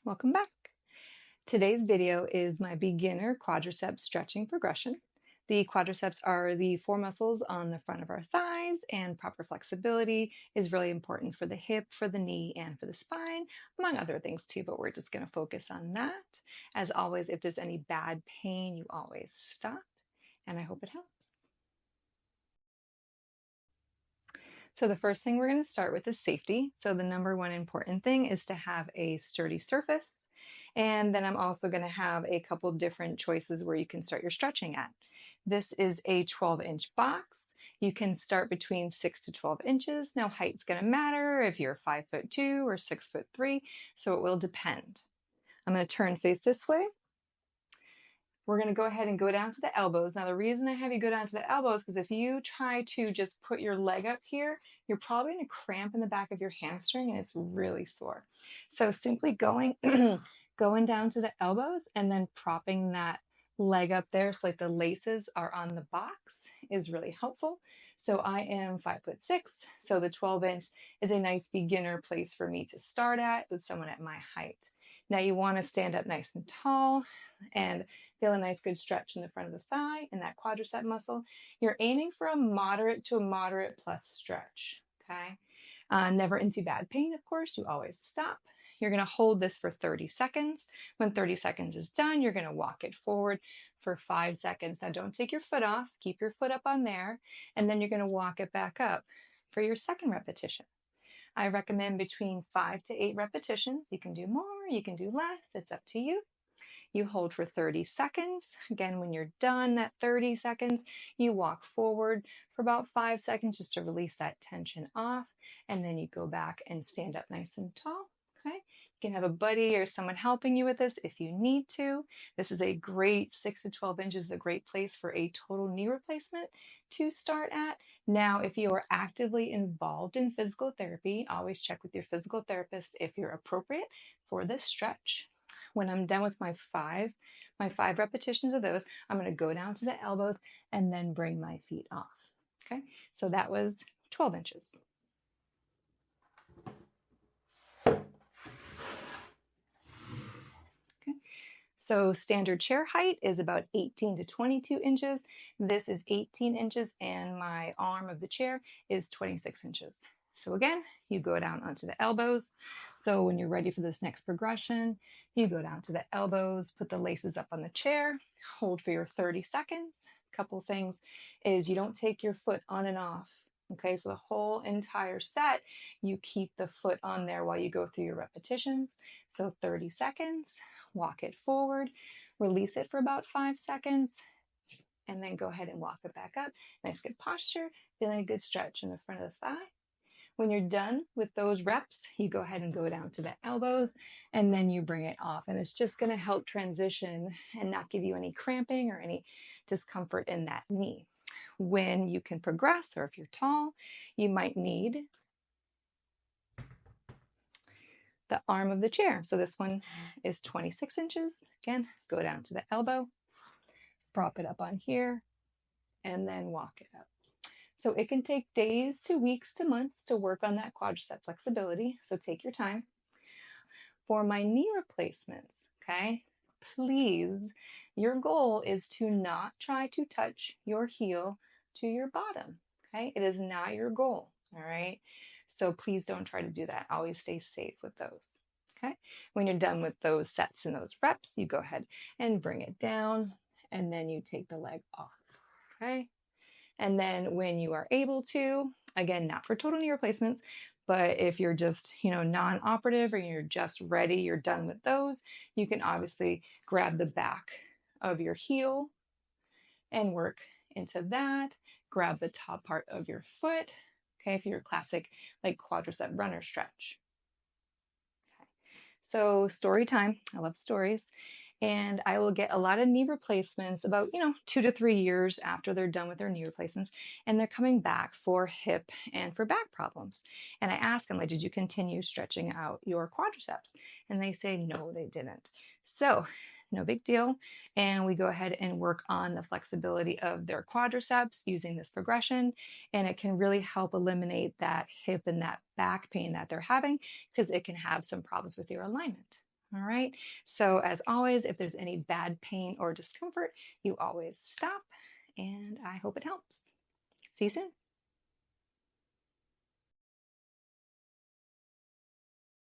welcome back. Today's video is my beginner quadriceps stretching progression. The quadriceps are the four muscles on the front of our thighs, and proper flexibility is really important for the hip, for the knee, and for the spine, among other things too, but we're just going to focus on that. As always, if there's any bad pain, you always stop, and I hope it helps. So the first thing we're going to start with is safety. So the number one important thing is to have a sturdy surface. And then I'm also going to have a couple different choices where you can start your stretching at. This is a 12-inch box. You can start between 6 to 12 inches. Now height's going to matter if you're 5'2" or 6'3", so it will depend. I'm going to turn face this way. We're going to go ahead and go down to the elbows. Now, the reason I have you go down to the elbows is because if you try to just put your leg up here, you're probably going to cramp in the back of your hamstring and it's really sore. So simply going down to the elbows and then propping that leg up there so like the laces are on the box is really helpful. So I am 5'6", so the 12-inch is a nice beginner place for me to start at with someone at my height. Now you want to stand up nice and tall and feel a nice good stretch in the front of the thigh and that quadricep muscle. You're aiming for a moderate to a moderate plus stretch, okay? Never into bad pain, of course. You always stop. You're going to hold this for 30 seconds. When 30 seconds is done, you're going to walk it forward for 5 seconds. Now don't take your foot off. Keep your foot up on there, and then you're going to walk it back up for your second repetition. I recommend between 5 to 8 repetitions. You can do more, you can do less, it's up to you. You hold for 30 seconds. Again, when you're done that 30 seconds, you walk forward for about 5 seconds just to release that tension off. And then you go back and stand up nice and tall. Okay. You can have a buddy or someone helping you with this if you need to. This is a great 6 to 12 inches, a great place for a total knee replacement to start at. Now, if you are actively involved in physical therapy, always check with your physical therapist if you're appropriate for this stretch. When I'm done with my five repetitions of those, I'm going to go down to the elbows and then bring my feet off. Okay, so that was 12 inches. So standard chair height is about 18 to 22 inches. This is 18 inches and my arm of the chair is 26 inches. So again, you go down onto the elbows. So when you're ready for this next progression, you go down to the elbows, put the laces up on the chair, hold for your 30 seconds. A couple things is you don't take your foot on and off. Okay, for the whole entire set, you keep the foot on there while you go through your repetitions. So 30 seconds, walk it forward, release it for about 5 seconds, and then go ahead and walk it back up. Nice good posture, feeling a good stretch in the front of the thigh. When you're done with those reps, you go ahead and go down to the elbows and then you bring it off. And it's just going to help transition and not give you any cramping or any discomfort in that knee. When you can progress, or if you're tall, you might need the arm of the chair. So this one is 26 inches. Again, go down to the elbow, prop it up on here, and then walk it up. So it can take days to weeks to months to work on that quadricep flexibility. So take your time. For my knee replacements, okay, please, your goal is to not try to touch your heel to your bottom, okay? It is not your goal, all right? So please don't try to do that. Always stay safe with those, okay? When you're done with those sets and those reps, you go ahead and bring it down, and then you take the leg off, okay? And then when you are able to, again, not for total knee replacements, but if you're just, non-operative or you're just ready, you're done with those, you can obviously grab the back of your heel and work into that. Grab the top part of your foot, okay, if you're a classic like quadricep runner stretch. Okay. So story time. I love stories. And I will get a lot of knee replacements about, 2 to 3 years after they're done with their knee replacements. And they're coming back for hip and for back problems. And I ask them, like, did you continue stretching out your quadriceps? And they say, no, they didn't. So no big deal. And we go ahead and work on the flexibility of their quadriceps using this progression. And it can really help eliminate that hip and that back pain that they're having because it can have some problems with your alignment. All right. So as always, if there's any bad pain or discomfort, you always stop, and I hope it helps. See you soon.